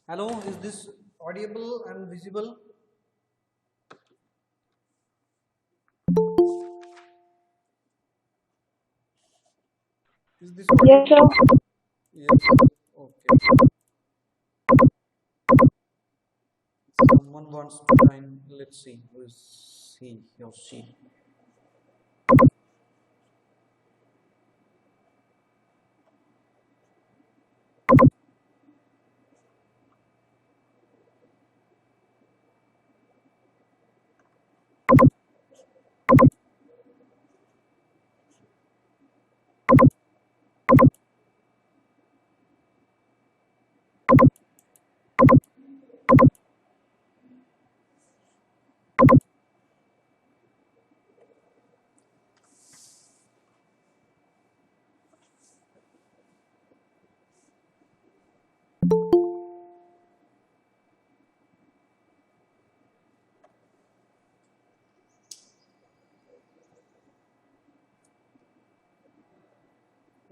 Hello, is this audible and visible? Is this Yes, audible? sir. Yes. Okay. Someone wants to join. Let's see. Who is he or she?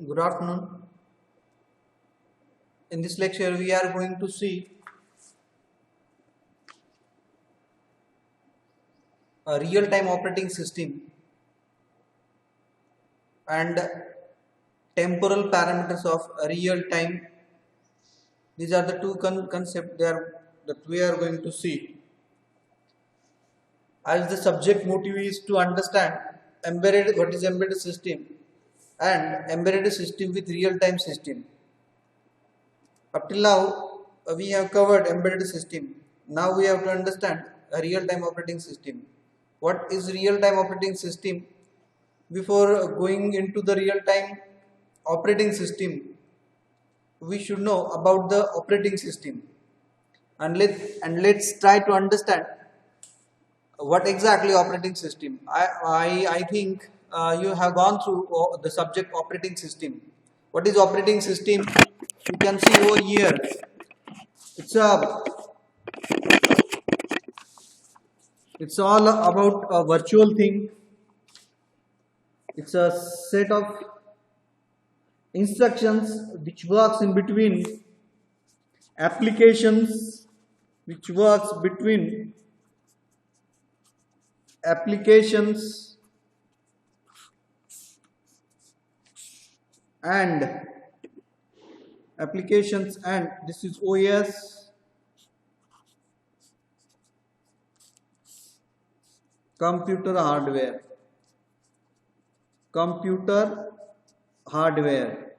Good afternoon. In this lecture, we are going to see a real-time operating system and temporal parameters of real-time. These are the two concepts that we are going to see. As the subject motive is to understand what is embedded system and embedded system with real-time system. Up till now, we have covered embedded system. Now we have to understand a real-time operating system. What is real-time operating system? Before going into the real-time operating system, we should know about the operating system, and let's try to understand what exactly operating system. I think you have gone through the subject operating system. What is operating system? You can see over here. It's a It's all about a virtual thing. It's a set of instructions which works in between applications, which works between applications and and this is OS, computer hardware, computer hardware.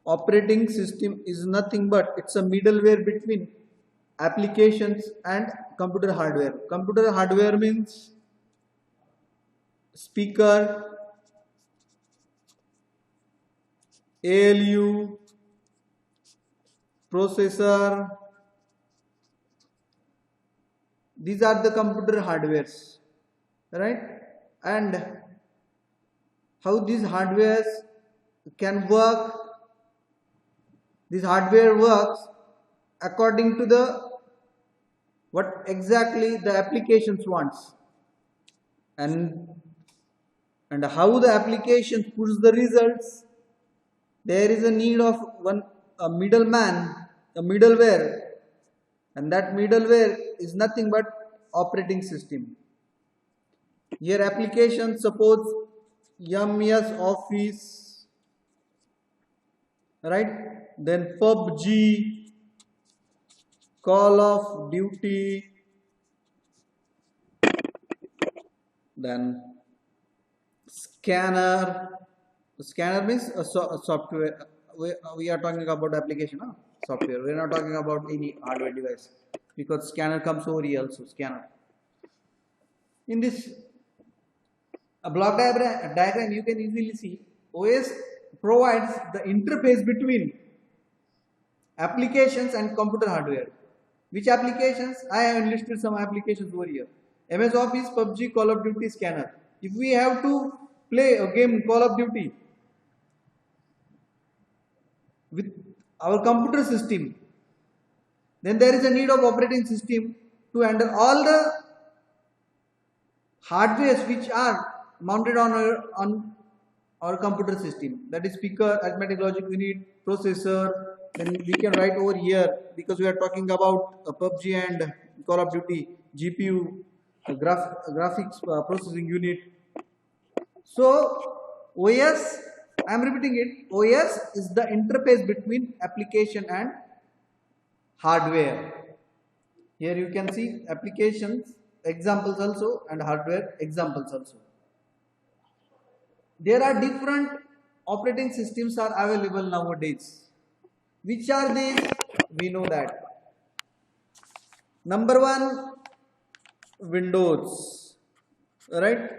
Operating system is nothing but it's a middleware between applications and computer hardware. Computer hardware means speaker, ALU, processor. These are the computer hardwares, right? And how these hardwares can work? This hardware works according to the what exactly the applications wants, and how the application puts the results. There is a need of a middleman, a middleware, and that middleware is nothing but operating system. Your application supports MS Office, right? Then PUBG, Call of Duty, then Scanner. Scanner means a software. We are talking about application, huh? Software. We are not talking about any hardware device because scanner comes over here also. Scanner. In this a block diagram, you can easily see OS provides the interface between applications and computer hardware. Which applications? I have enlisted some applications over here. MS Office, PUBG, Call of Duty, Scanner. If we have to play a game Call of Duty with our computer system, then there is a need of operating system to handle all the hardwares which are mounted on or computer system, that is speaker, arithmetic logic unit, processor. Then we can write over here, because we are talking about PUBG and Call of Duty, GPU, graphics processing unit. So OS, I am repeating it, OS is the interface between application and hardware. Here you can see applications examples also and hardware examples also. There are different operating systems are available nowadays. Which are these? We know that. Number one, Windows, right?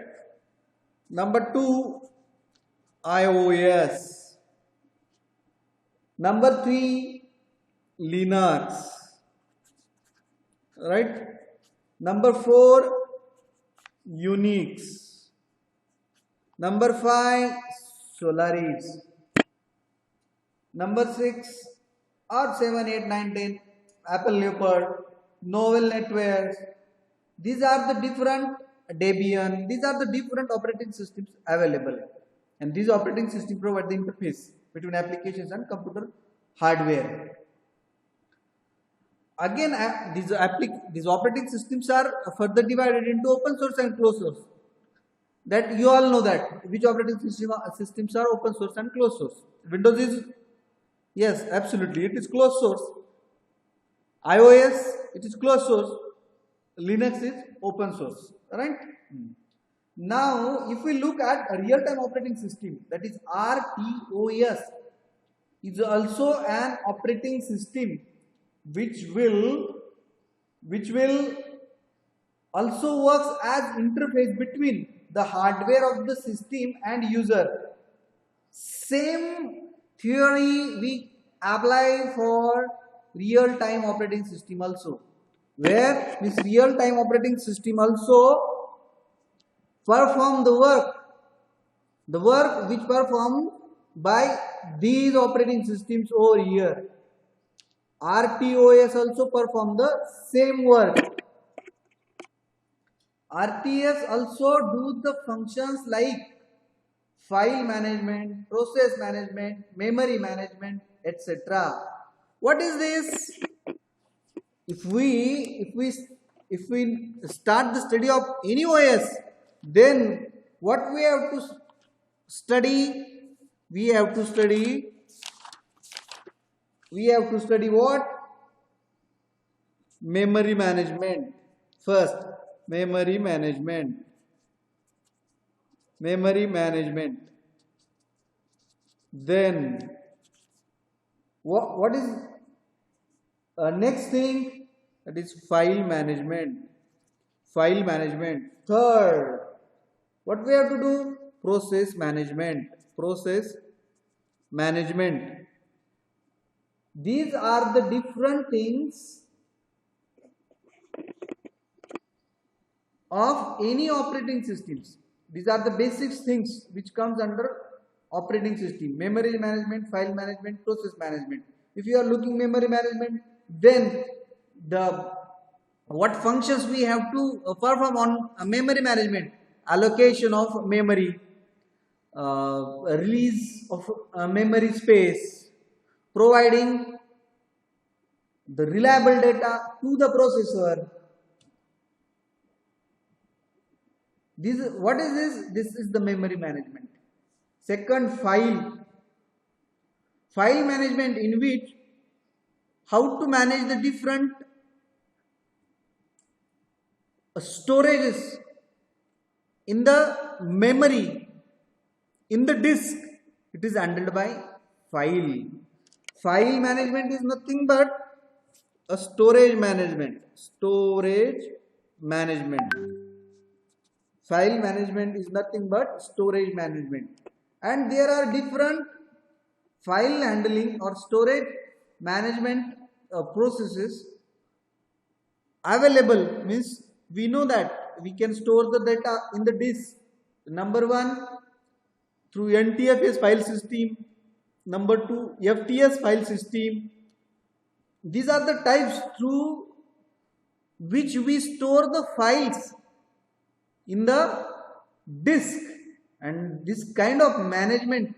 Number two, iOS. Number three, Linux, right? Number four, Unix. Number 5, Solaris. Number 6 or 7, 8, 9, 10, Apple Leopard, Novell NetWare. These are the different Debian. These are the different operating systems available. And these operating systems provide the interface between applications and computer hardware. Again, these operating systems are further divided into open source and closed source. That you all know that which operating systems are open source and closed source. Windows is, yes, absolutely, it is closed source. iOS, it is closed source. Linux is open source, right? Now, if we look at a real-time operating system, that is RTOS, is also an operating system which will also works as interface between the hardware of the system and user. Same theory we apply for real-time operating system also, where this real-time operating system also perform the work which performed by these operating systems over here. RTOS also perform the same work. RTS also do the functions like file management, process management, memory management, etc. What is this? If we start the study of any OS, then what we have to study? We have to study what? Memory management first. Memory management. Then what is next thing? That is file management. Third, what we have to do? Process management. These are the different things of any operating systems. These are the basic things which comes under operating system: memory management, file management, process management. If you are looking memory management, then what functions we have to perform on memory management? Allocation of memory, release of memory space, providing the reliable data to the processor. What is this? This is the memory management. Second, file management, in which how to manage the different storages in the memory, in the disk. It is handled by file. File management is nothing but a storage management. File management is nothing but storage management. And there are different file handling or storage management processes available. Means we know that we can store the data in the disk. Number 1, through NTFS file system. Number 2, FTS file system. These are the types through which we store the files in the disk. And this kind of management,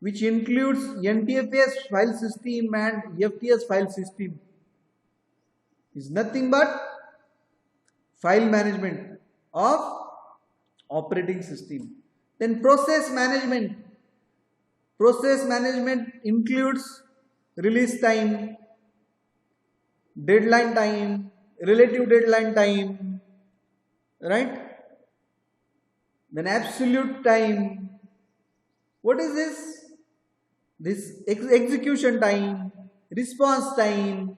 which includes NTFS file system and FTS file system, is nothing but file management of operating system. Then process management. Process management includes release time, deadline time, relative deadline time, right? Then absolute time. What is this? This execution time, response time.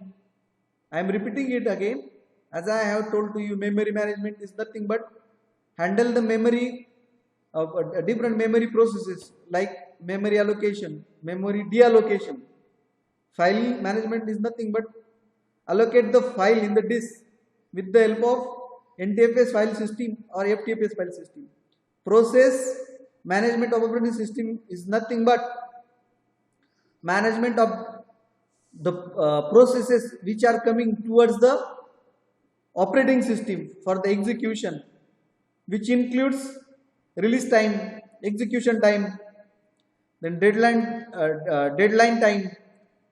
I am repeating it again. As I have told to you, memory management is nothing but handle the memory of different memory processes like memory allocation, memory deallocation. File management is nothing but allocate the file in the disk with the help of NTFS file system or FTFS file system. Process management of operating system is nothing but management of the processes which are coming towards the operating system for the execution, which includes release time, execution time, then deadline time,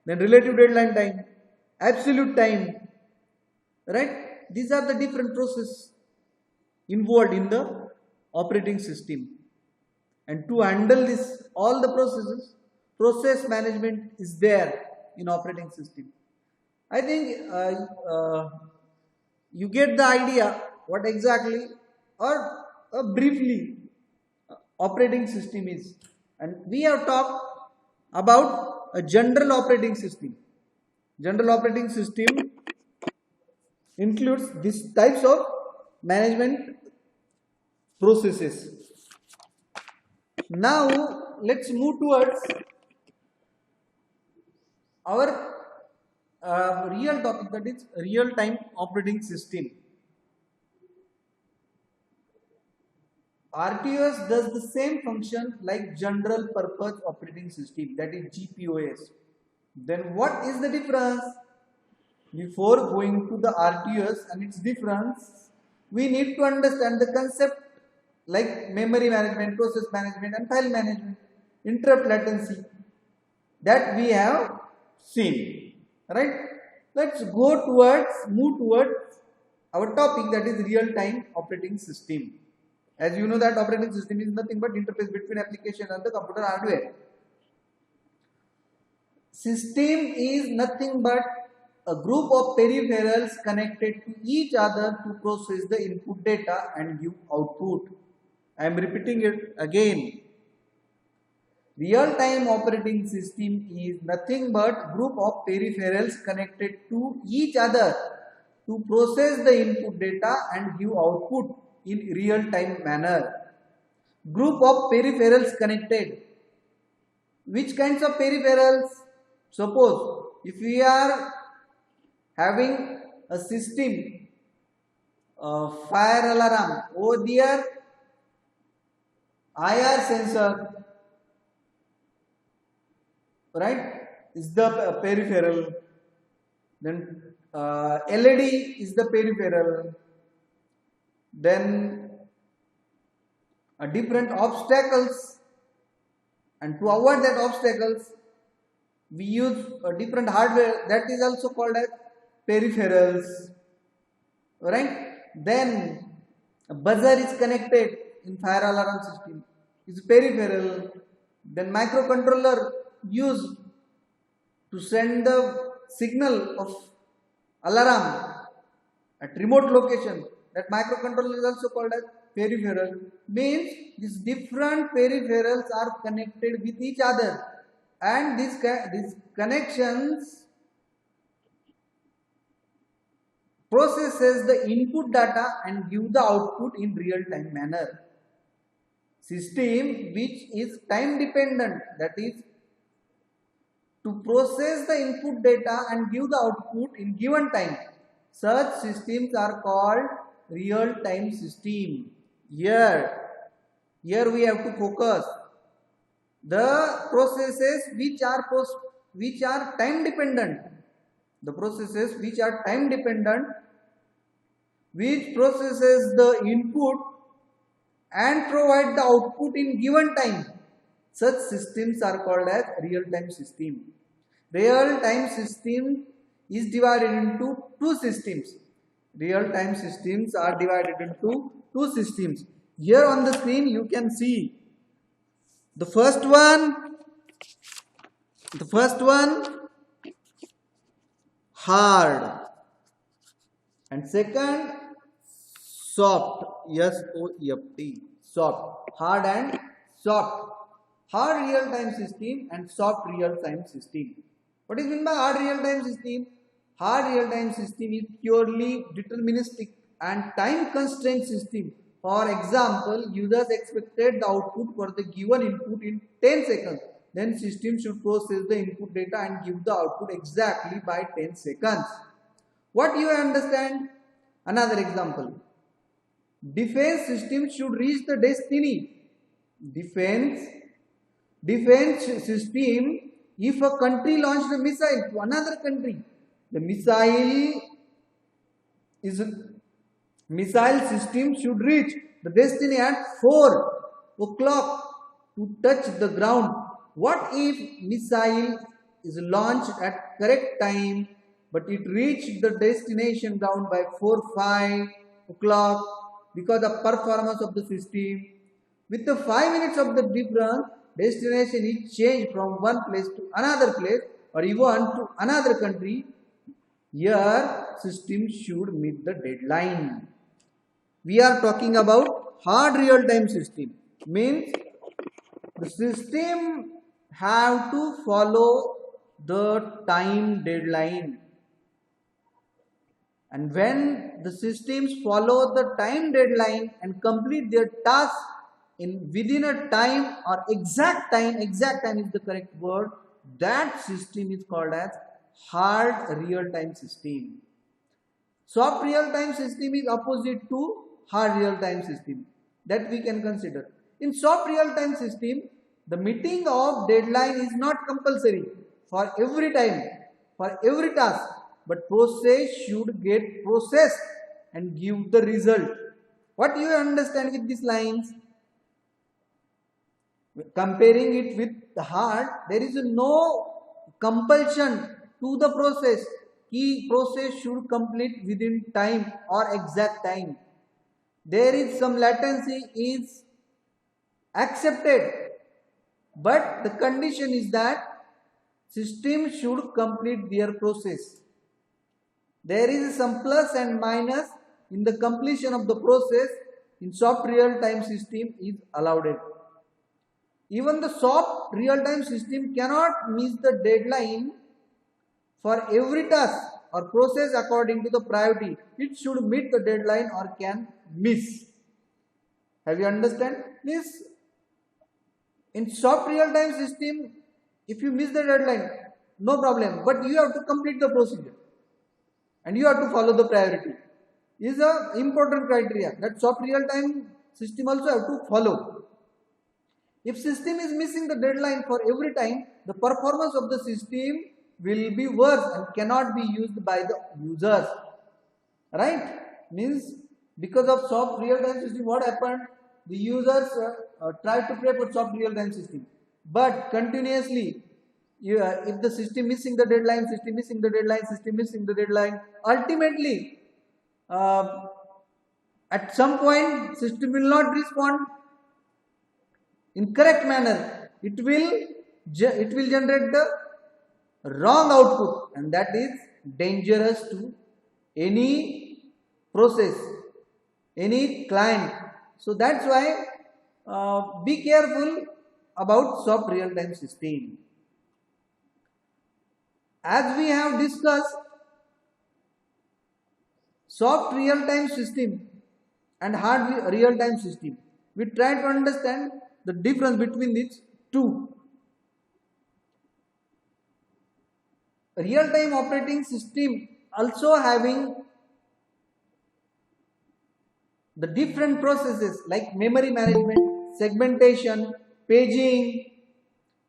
then relative deadline time, absolute time, right? These are the different processes involved in the operating system. And to handle this, all the processes, process management is there in operating system. I think you get the idea what exactly or briefly operating system is. And we have talked about a general operating system. General operating system includes these types of management processes. Now let's move towards our real topic, that is real-time operating system. RTOS does the same function like general purpose operating system, that is GPOS. Then what is the difference? Before going to the RTOS and its difference, we need to understand the concept like memory management, process management and file management, interrupt latency that we have seen, right? Let's move towards our topic, that is real-time operating system. As you know that operating system is nothing but interface between application and the computer hardware. System is nothing but a group of peripherals connected to each other to process the input data and give output. I am repeating it again. Real-time operating system is nothing but group of peripherals connected to each other to process the input data and give output in real-time manner. Group of peripherals connected. Which kinds of peripherals? Suppose if we are having a system, fire alarm, over there IR sensor, right, is the peripheral. Then LED is the peripheral. Then different obstacles, and to avoid that obstacles we use different hardware, that is also called as peripherals, right? Then a buzzer is connected in fire alarm system, is peripheral. Then microcontroller used to send the signal of alarm at remote location, that microcontroller is also called as peripheral. Means these different peripherals are connected with each other, and these connections processes the input data and give the output in real-time manner. System which is time dependent, that is to process the input data and give the output in given time. Such systems are called real-time system. Here we have to focus the processes which are time dependent. The processes which are time dependent, which processes the input and provide the output in given time. Such systems are called as real-time system. Real-time system is divided into two systems. Real-time systems are divided into two systems. Here on the screen you can see the first one hard and second soft. S-O-F-T, soft. Hard and soft. Hard real-time system and soft real-time system. What is meant by hard real-time system? Hard real-time system is purely deterministic and time constrained system. For example, users expected the output for the given input in 10 seconds. Then system should process the input data and give the output exactly by 10 seconds. What you understand? Another example. Defense system should reach the destiny. Defense system, if a country launched a missile to another country, the missile system should reach the destiny at 4 o'clock to touch the ground. What if missile is launched at correct time but it reached the destination ground by 4-5 o'clock because of performance of the system? With the 5 minutes of the difference, destination is changed from one place to another place or even to another country. Here system should meet the deadline. We are talking about hard real-time system. Means the system have to follow the time deadline. And when the systems follow the time deadline and complete their task within a time or exact time is the correct word, that system is called as hard real-time system. Soft real-time system is opposite to hard real-time system that we can consider. In soft real-time system, the meeting of deadline is not compulsory for every time, for every task, but process should get processed and give the result. What you understand with these lines? Comparing it with the hard, there is no compulsion to the process. Key process should complete within time or exact time. There is some latency is accepted, but the condition is that system should complete their process. There is some plus and minus in the completion of the process in soft real-time system is allowed. Even the soft real-time system cannot miss the deadline for every task or process according to the priority. It should meet the deadline or can miss. Have you understand this? In soft real-time system, if you miss the deadline, no problem, but you have to complete the procedure and you have to follow the priority. Is a important criteria that soft real-time system also have to follow. If system is missing the deadline for every time, the performance of the system will be worse and cannot be used by the users. Right? Means because of soft real-time system, what happened? The users try to pray for soft real-time system, but continuously, if the system missing the deadline, ultimately, at some point, system will not respond in correct manner. It will generate the wrong output, and that is dangerous to any process, any client. So that's why be careful about soft real-time system. As we have discussed, soft real-time system and hard real-time system, we try to understand the difference between these two. Real-time operating system also having the different processes like memory management, segmentation, paging,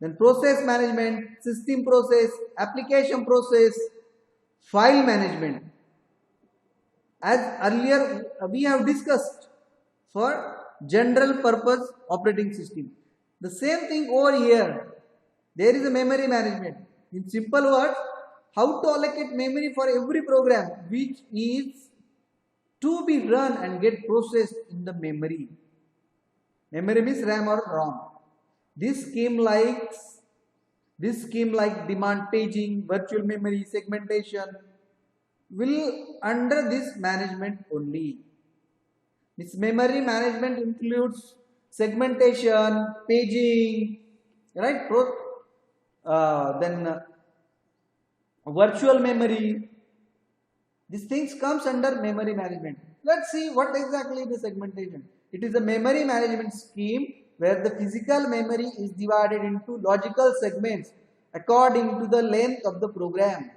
then process management, system process, application process, file management. As earlier we have discussed, for general purpose operating system. The same thing over here. There is a memory management. In simple words, how to allocate memory for every program which is to be run and get processed in the memory. Memory means RAM or ROM. This scheme like demand paging, virtual memory, segmentation will under this management only. This memory management includes segmentation, paging, right? Then virtual memory. These things comes under memory management. Let's see what exactly the segmentation. It is a memory management scheme where the physical memory is divided into logical segments according to the length of the program.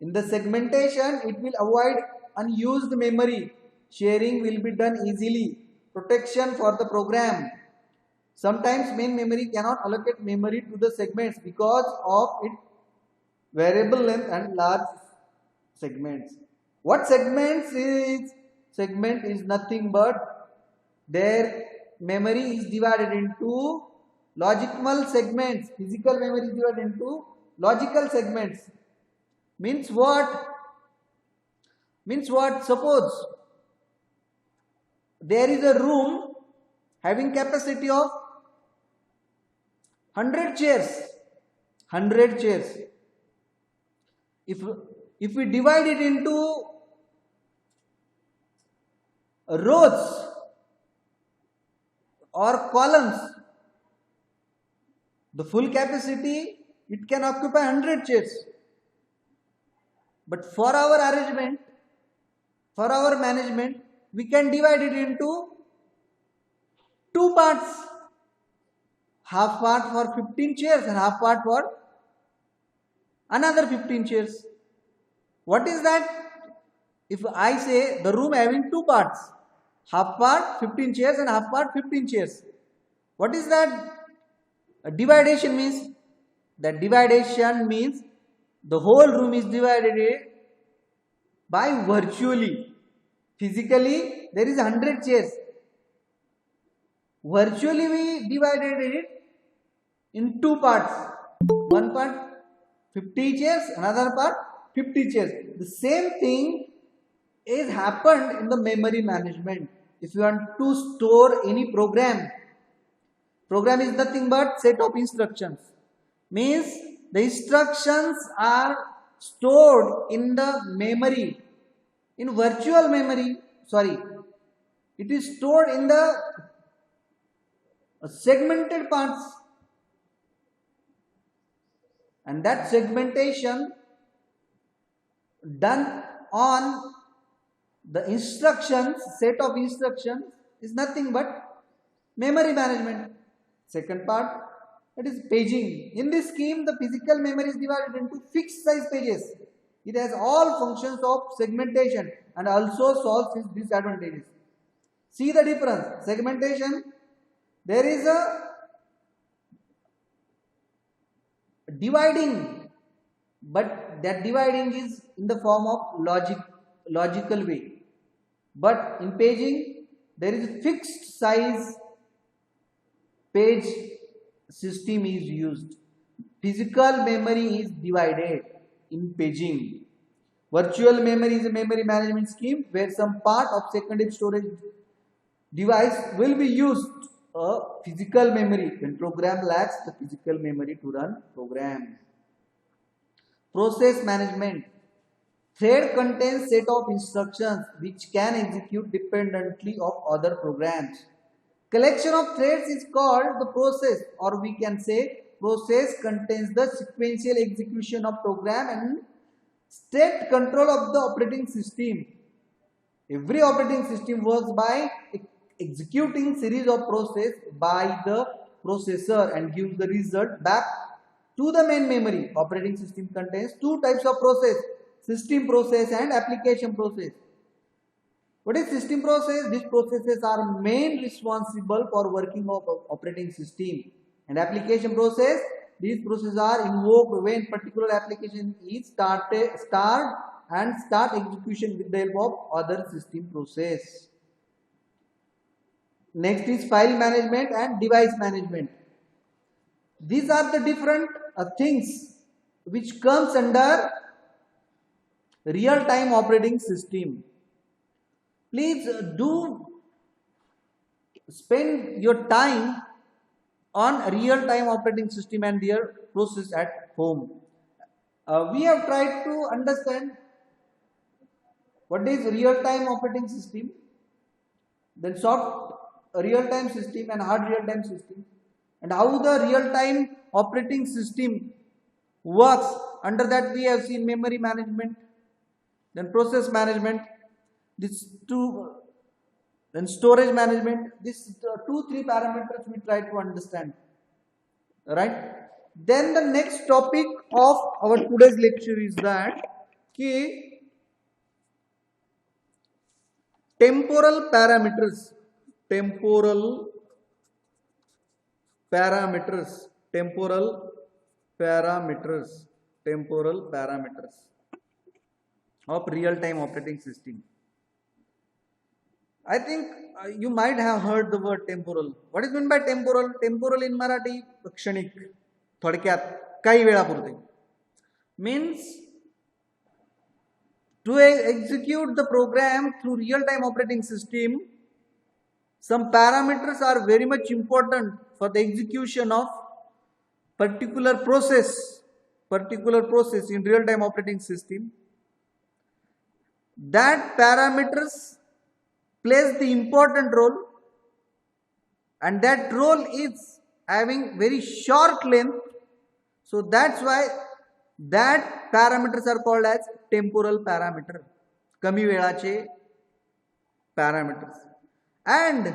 In the segmentation, it will avoid unused memory. Sharing will be done easily. Protection for the program. Sometimes main memory cannot allocate memory to the segments because of its variable length and large segments. What segments is? Segment is nothing but their memory is divided into logical segments. Physical memory is divided into logical segments. Means what? Means what? Suppose there is a room having capacity of 100 chairs. 100 chairs. If we divide it into rows or columns, the full capacity it can occupy 100 chairs. But for our arrangement, for our management, we can divide it into two parts. Half part for 15 chairs and half part for another 15 chairs. What is that? If I say the room having two parts, half part 15 chairs and half part 15 chairs. What is that? A dividation means, that dividation means the whole room is divided by virtually. Physically there is 100 chairs. Virtually we divided it in two parts. One part 50 chairs, another part 50 chairs. The same thing is happened in the memory management. If you want to store any program is nothing but set of instructions. Means the instructions are stored in the memory, in virtual memory. It is stored in the segmented parts, and that segmentation done on the instructions, set of instructions, is nothing but memory management. Second part, that is paging. In this scheme, the physical memory is divided into fixed size pages. It has all functions of segmentation and also solves its disadvantages. See the difference. Segmentation, there is a dividing, but that dividing is in the form of logical way. But in paging, there is a fixed size page system is used. Physical memory is divided in paging. Virtual memory is a memory management scheme where some part of secondary storage device will be used. A physical memory when program lacks the physical memory to run program. Process management. Thread contains set of instructions which can execute dependently of other programs. Collection of threads is called the process, or we can say process contains the sequential execution of program and state control of the operating system. Every operating system works by executing series of process by the processor and gives the result back to the main memory. Operating system contains two types of process: system process and application process. What is system process? These processes are main responsible for working of operating system. And application process, these processes are invoked when particular application is start execution with the help of other system process. Next is file management and device management. These are the different things which comes under real-time operating system. Please do spend your time on real-time operating system and their process at home. We have tried to understand what is real-time operating system, then soft real-time system and hard real-time system, and how the real-time operating system works. Under that we have seen memory management, then process management, these two, then storage management. These 2-3 parameters we try to understand, right? Then the next topic of our today's lecture is that temporal parameters, temporal parameters of real-time operating system. I think you might have heard the word temporal. What is meant by temporal? Temporal in Marathi, क्षणिक, थोडक्यात काही वेळापुरते. Means to execute the program through real-time operating system, some parameters are very much important for the execution of particular process in real-time operating system. That parameters plays the important role, and that role is having very short length, so that's why that parameters are called as temporal parameter, कमी वेळाचे parameters. And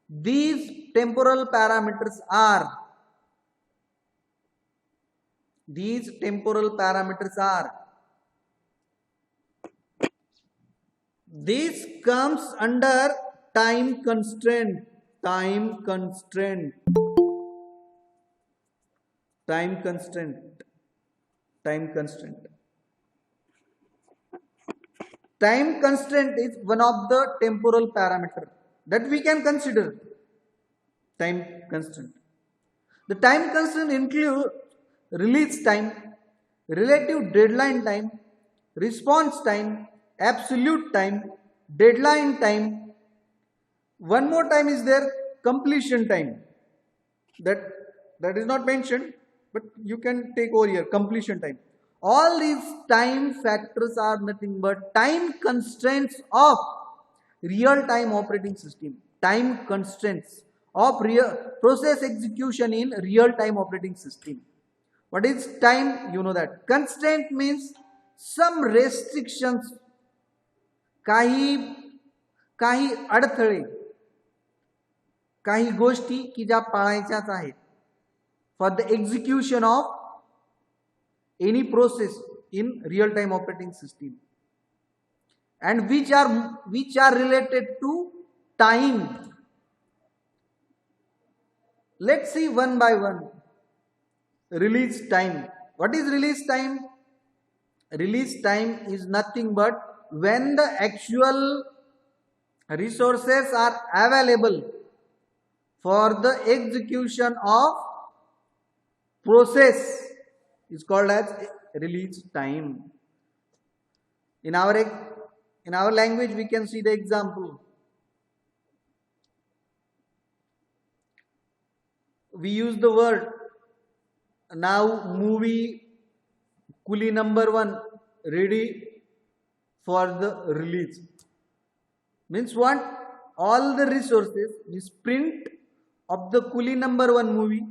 these temporal parameters are this comes under time constraint. Time constraint is one of the temporal parameter that we can consider. Time constraint. The time constraint include release time, relative deadline time, response time, absolute time, deadline time. One more time is there, completion time. That is not mentioned, but you can take over here, completion time. All these time factors are nothing but time constraints of real-time operating system. Time constraints of process execution in real-time operating system. What is time? You know that. Constraint means some restrictions, काही अडथळे, काही गोष्टी की ज्या पाळायच्याच आहेत for the execution of any process in real-time operating system, and which are related to time. Let's see one by one. Release time. What is release time? Release time is nothing but when the actual resources are available for the execution of process is called as release time. In our language we can see the example. We use the word now movie Coolie number 1 ready for the release. Means what? All the resources is print of the Coolie number 1 movie.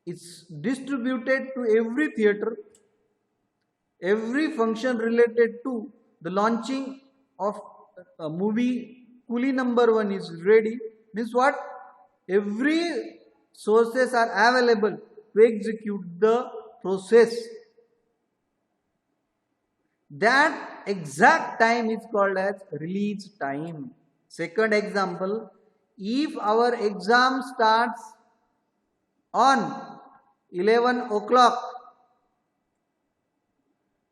It's distributed to every theater. Every function related to the launching of a movie Coolie number 1 is ready. Means what? Every sources are available to execute the process. That exact time is called as release time. Second example, if our exam starts on 11 o'clock,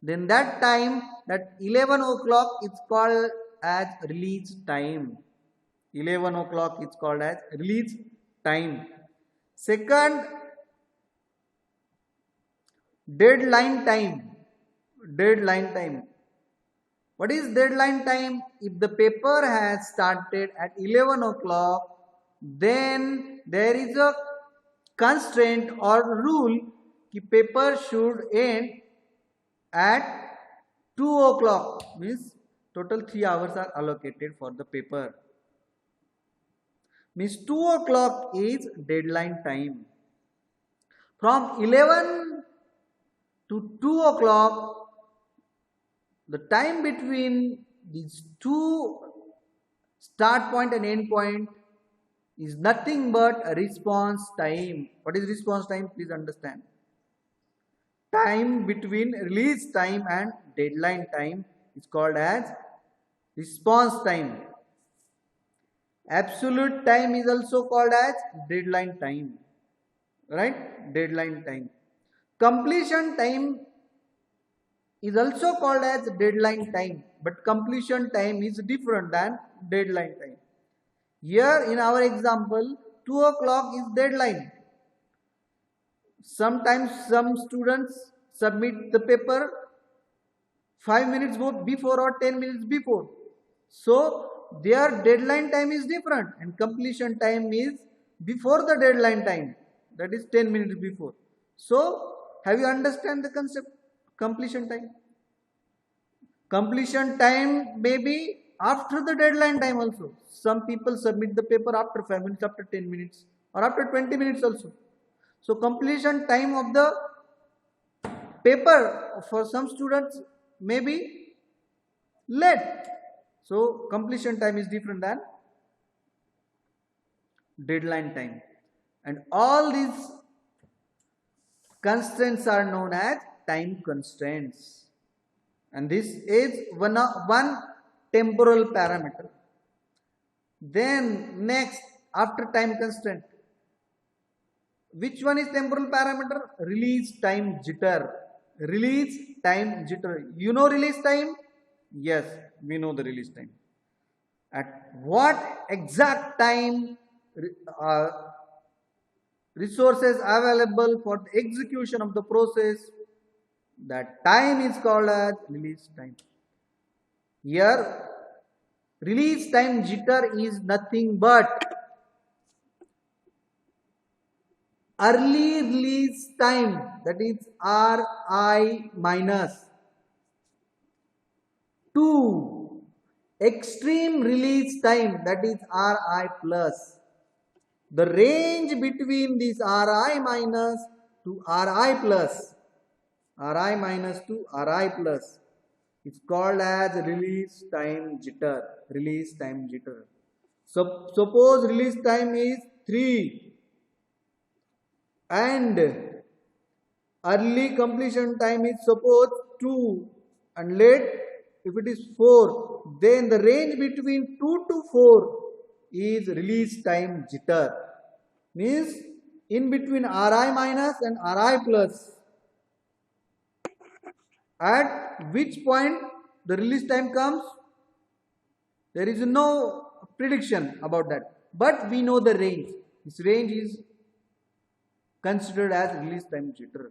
then that time, that 11 o'clock is called as release time. 11 o'clock is called as release time. Second, deadline time. Deadline time. What is deadline time? If the paper has started at 11 o'clock, then there is a constraint or rule that paper should end at 2 o'clock. Means total 3 hours are allocated for the paper. Means 2 o'clock is deadline time. From 11 to 2 o'clock, the time between these two start point and end point is nothing but a response time. What is response time? Please understand. Time between release time and deadline time is called as response time. Absolute time is also called as deadline time. Right? Deadline time. Completion time is also called as deadline time, but completion time is different than deadline time. Here in our example, 2 o'clock is deadline. Sometimes some students submit the paper 5 minutes before or 10 minutes before. So their deadline time is different and completion time is before the deadline time, that is 10 minutes before. So have you understand the concept completion time? Completion time may be after the deadline time also. Some people submit the paper after 5 minutes, after 10 minutes or after 20 minutes also. So completion time of the paper for some students may be late. So completion time is different than deadline time. And all these constraints are known as time constraints. And this is one temporal parameter. Then next, after time constraint, which one is temporal parameter? Release time jitter. Release time jitter. You know release time? Yes, we know the release time. At what exact time resources available for the execution of the process, that time is called as release time. Here, release time jitter is nothing but early release time, that is Ri minus, to extreme release time, that is Ri plus. The range between this Ri minus to Ri plus, Ri minus to Ri plus, is called as release time jitter. Release time jitter. So suppose release time is 3 and early completion time is suppose 2 and late if it is 4, then the range between 2 to 4 is release time jitter. Means in between Ri minus and Ri plus, at which point the release time comes, there is no prediction about that, but we know the range. This range is considered as release time jitter.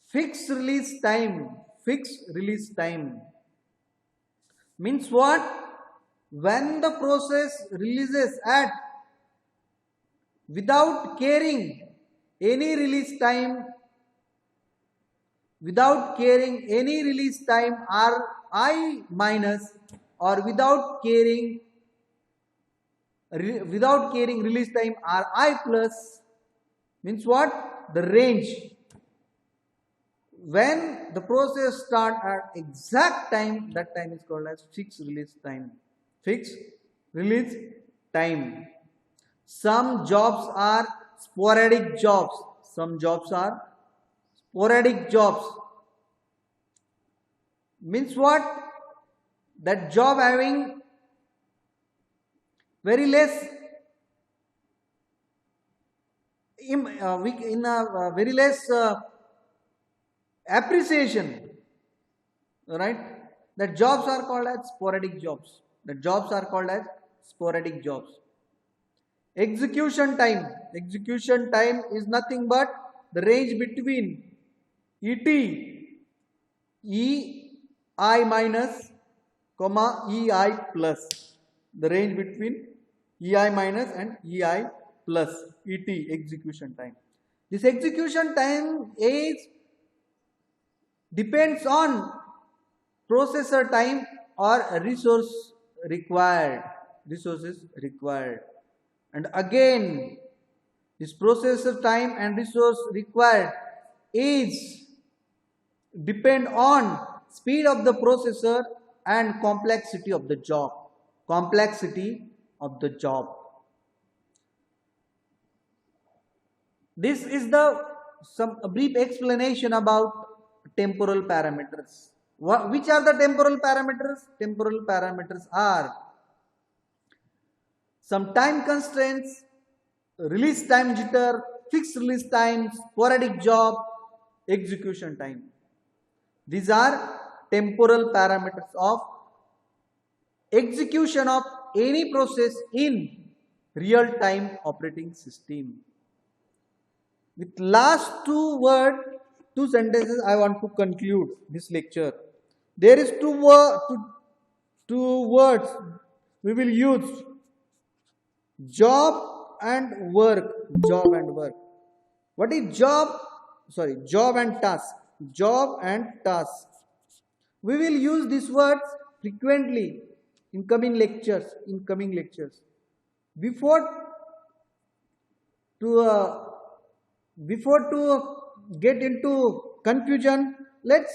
Fixed release time. Fixed release time means what? When the process releases at without caring any release time, Ri minus, or without caring release time Ri plus, means what? The range. When the process starts at exact time, that time is called as fixed release time. Fixed release time. Some jobs are sporadic jobs. Some jobs are sporadic jobs. Means what? That job having very less very less appreciation, right? That jobs are called as sporadic jobs. The jobs are called as sporadic jobs. Execution time. Execution time is nothing but the range between ET, EI minus, comma EI plus. The range between EI minus and EI plus ET, execution time. This execution time is depends on processor time or resources required. And again, this processor time and resource required is depend on speed of the processor and complexity of the job. This is a brief explanation about temporal parameters. Which are the temporal parameters? Temporal parameters are some time constraints, release time jitter, fixed release time, sporadic job, execution time. These are temporal parameters of execution of any process in real-time operating system. With last two sentences, I want to conclude this lecture. There is two words we will use: job and work. What is job? Job and task. We will use these words frequently in coming lectures. Before to get into confusion, let's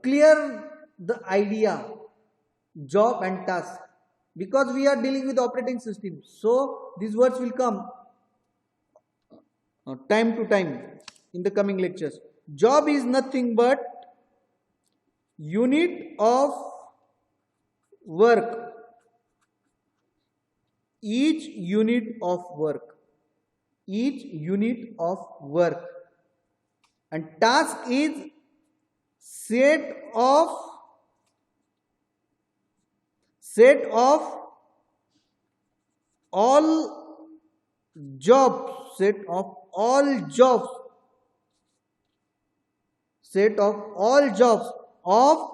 clear the idea job and task, because we are dealing with operating system, so these words will come time to time in the coming lectures. Job is nothing but unit of work. Each unit of work. And task is set of all jobs of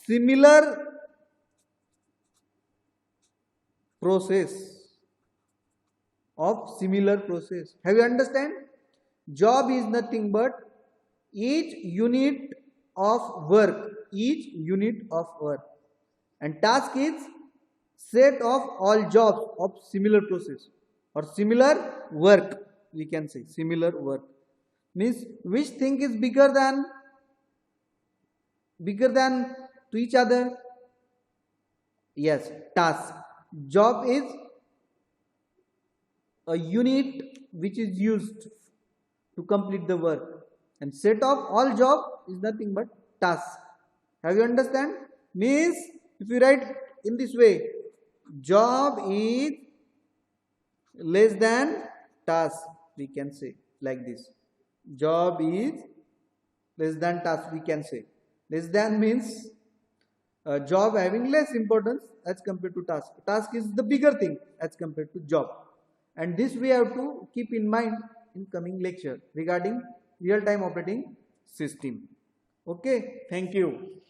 similar process. Have you understand? Job is nothing but each unit of work. And task is set of all jobs of similar process or similar work. We can say similar work. Means which thing is bigger than to each other? Yes, task. Job is a unit which is used to complete the work, and set of all job is nothing but task. Have you understand? Means if you write in this way, job is less than task, we can say like this. Job is less than task, we can say. Less than means job having less importance as compared to task. Task is the bigger thing as compared to job. And this we have to keep in mind in coming lecture regarding real-time operating system. Okay, thank you.